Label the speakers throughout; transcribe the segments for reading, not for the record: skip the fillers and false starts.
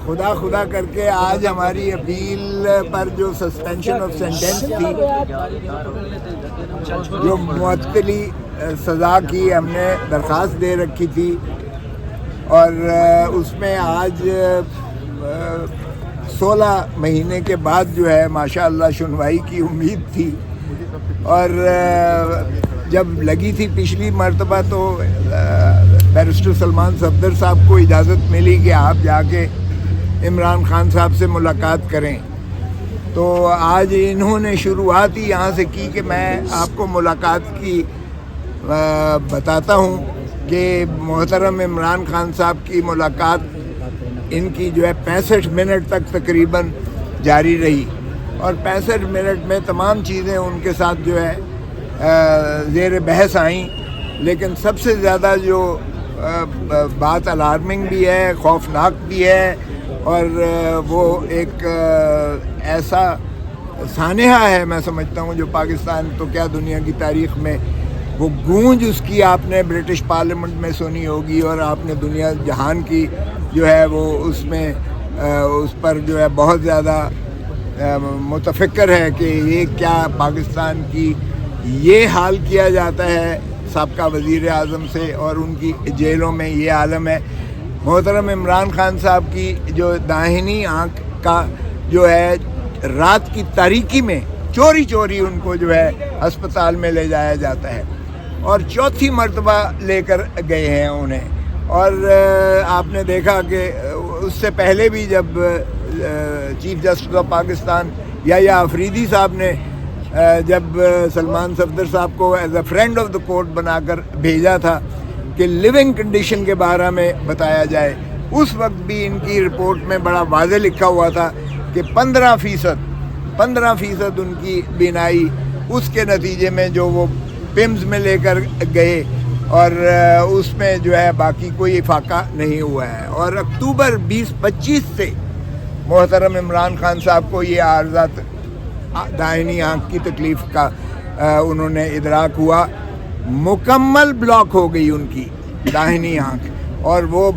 Speaker 1: خدا کر کے آج ہماری اپیل پر جو سسپینشن آف سینٹینس تھی، جو معطلی سزا کی ہم نے درخواست دے رکھی تھی، اور اس میں آج 16 مہینے کے بعد جو ہے ماشاءاللہ سنوائی کی امید تھی. اور جب لگی تھی پچھلی مرتبہ تو بیرسٹر سلمان صفدر صاحب کو اجازت ملی کہ آپ جا کے عمران خان صاحب سے ملاقات کریں. تو آج انہوں نے شروعات ہی یہاں سے کی کہ میں آپ کو ملاقات کی بتاتا ہوں کہ محترم عمران خان صاحب کی ملاقات ان کی جو ہے 65 منٹ تک تقریباً جاری رہی، اور 65 منٹ میں تمام چیزیں ان کے ساتھ جو ہے زیر بحث آئیں. لیکن سب سے زیادہ جو بات الارمنگ بھی ہے، خوفناک بھی ہے، اور وہ ایک ایسا سانحہ ہے میں سمجھتا ہوں جو پاکستان تو کیا دنیا کی تاریخ میں وہ گونج اس کی آپ نے برٹش پارلیمنٹ میں سنی ہوگی، اور آپ نے دنیا جہان کی جو ہے وہ اس میں اس پر جو ہے بہت زیادہ متفکر ہے کہ یہ کیا پاکستان کی یہ حال کیا جاتا ہے سابقہ وزیر اعظم سے، اور ان کی جیلوں میں یہ عالم ہے. محترم عمران خان صاحب کی جو داہنی آنکھ کا جو ہے رات کی تاریکی میں چوری ان کو جو ہے ہسپتال میں لے جایا جاتا ہے، اور 4تھی مرتبہ لے کر گئے ہیں انہیں. اور آپ نے دیکھا کہ اس سے پہلے بھی جب چیف جسٹس آف پاکستان یا آفریدی صاحب نے جب سلمان صفدر صاحب کو as a friend of the court بنا کر بھیجا تھا کہ لیونگ کنڈیشن کے بارے میں بتایا جائے، اس وقت بھی ان کی رپورٹ میں بڑا واضح لکھا ہوا تھا کہ 15% ان کی بینائی اس کے نتیجے میں جو وہ پمز میں لے کر گئے، اور اس میں جو ہے باقی کوئی افاقہ نہیں ہوا ہے. اور اکتوبر 2025 سے محترم عمران خان صاحب کو یہ عارضات داہنی آنکھ کی تکلیف کا انہوں نے ادراک ہوا. مکمل بلاک ہو گئی ان کی داہنی آنکھ، اور وہ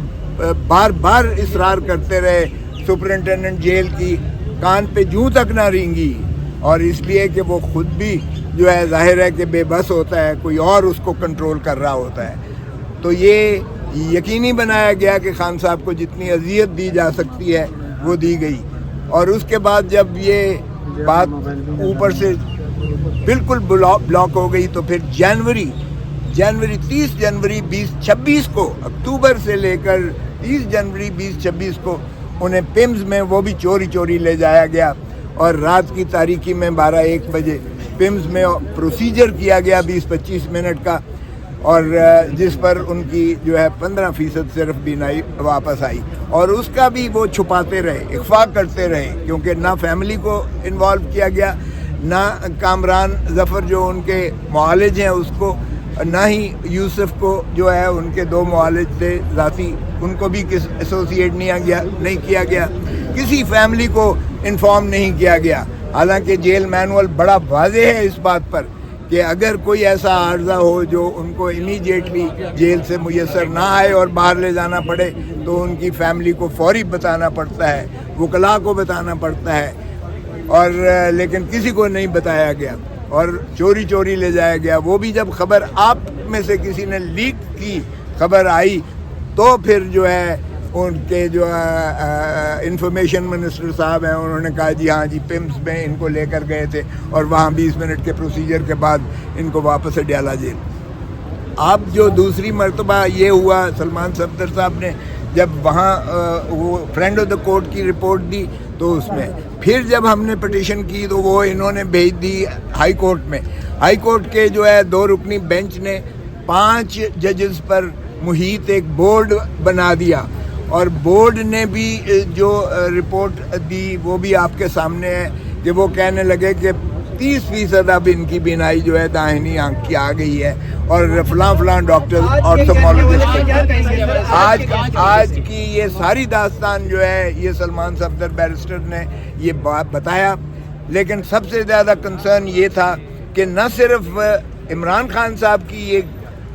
Speaker 1: بار اصرار کرتے رہے. سپرنٹینڈنٹ جیل کی کان پہ جوں تک نہ رینگی، اور اس لیے کہ وہ خود بھی جو ہے ظاہر ہے کہ بے بس ہوتا ہے، کوئی اور اس کو کنٹرول کر رہا ہوتا ہے. تو یہ یقینی بنایا گیا کہ خان صاحب کو جتنی اذیت دی جا سکتی ہے وہ دی گئی. اور اس کے بعد جب یہ بات اوپر سے بالکل بلاک ہو گئی تو پھر جنوری 30 جنوری 2026 کو، اکتوبر سے لے کر 30 جنوری 2026 کو انہیں پمز میں وہ بھی چوری لے جایا گیا، اور رات کی تاریکی میں 12-1 بجے پمز میں پروسیجر کیا گیا 20-25 منٹ کا، اور جس پر ان کی جو ہے 15% صرف بینائی واپس آئی. اور اس کا بھی وہ چھپاتے رہے، اخفا کرتے رہے، کیونکہ نہ فیملی کو انوالو کیا گیا، نہ کامران ظفر جو ان کے معالج ہیں اس کو، نہ ہی یوسف کو جو ہے ان کے 2 معالج تھے ذاتی، ان کو بھی ایسوسیٹ نہیں کیا گیا. کسی فیملی کو انفارم نہیں کیا گیا. حالانکہ جیل مینول بڑا واضح ہے اس بات پر کہ اگر کوئی ایسا عارضہ ہو جو ان کو امیڈیٹلی جیل سے میسر نہ آئے اور باہر لے جانا پڑے تو ان کی فیملی کو فوری بتانا پڑتا ہے، وکلاء کو بتانا پڑتا ہے، اور لیکن کسی کو نہیں بتایا گیا اور چوری لے جایا گیا. وہ بھی جب خبر آپ میں سے کسی نے لیک کی خبر آئی تو پھر جو ہے ان کے جو انفارمیشن منسٹر صاحب ہیں انہوں نے کہا جی ہاں جی پمز میں ان کو لے کر گئے تھے، اور وہاں 20 منٹ کے پروسیجر کے بعد ان کو واپس اڈیالہ جیل. اب جو دوسری مرتبہ یہ ہوا، سلمان صفدر صاحب نے جب وہاں وہ فرینڈ آف دا کورٹ کی رپورٹ دی تو اس میں پھر جب ہم نے پٹیشن کی تو وہ انہوں نے بھیج دی ہائی کورٹ میں. ہائی کورٹ کے جو ہے 2 رکنی بینچ نے 5 ججز پر محیط ایک بورڈ بنا دیا، اور بورڈ نے بھی جو رپورٹ دی وہ بھی آپ کے سامنے ہے کہ وہ کہنے لگے کہ 30% اب ان کی بینائی جو ہے داہنی آنکھ کی آ گئی ہے، اور فلاں ڈاکٹر آرتھومولوجسٹ. آج کی یہ ساری داستان جو ہے یہ سلمان صفدر بیرسٹر نے یہ بات بتایا. لیکن سب سے زیادہ کنسرن یہ تھا کہ نہ صرف عمران خان صاحب کی یہ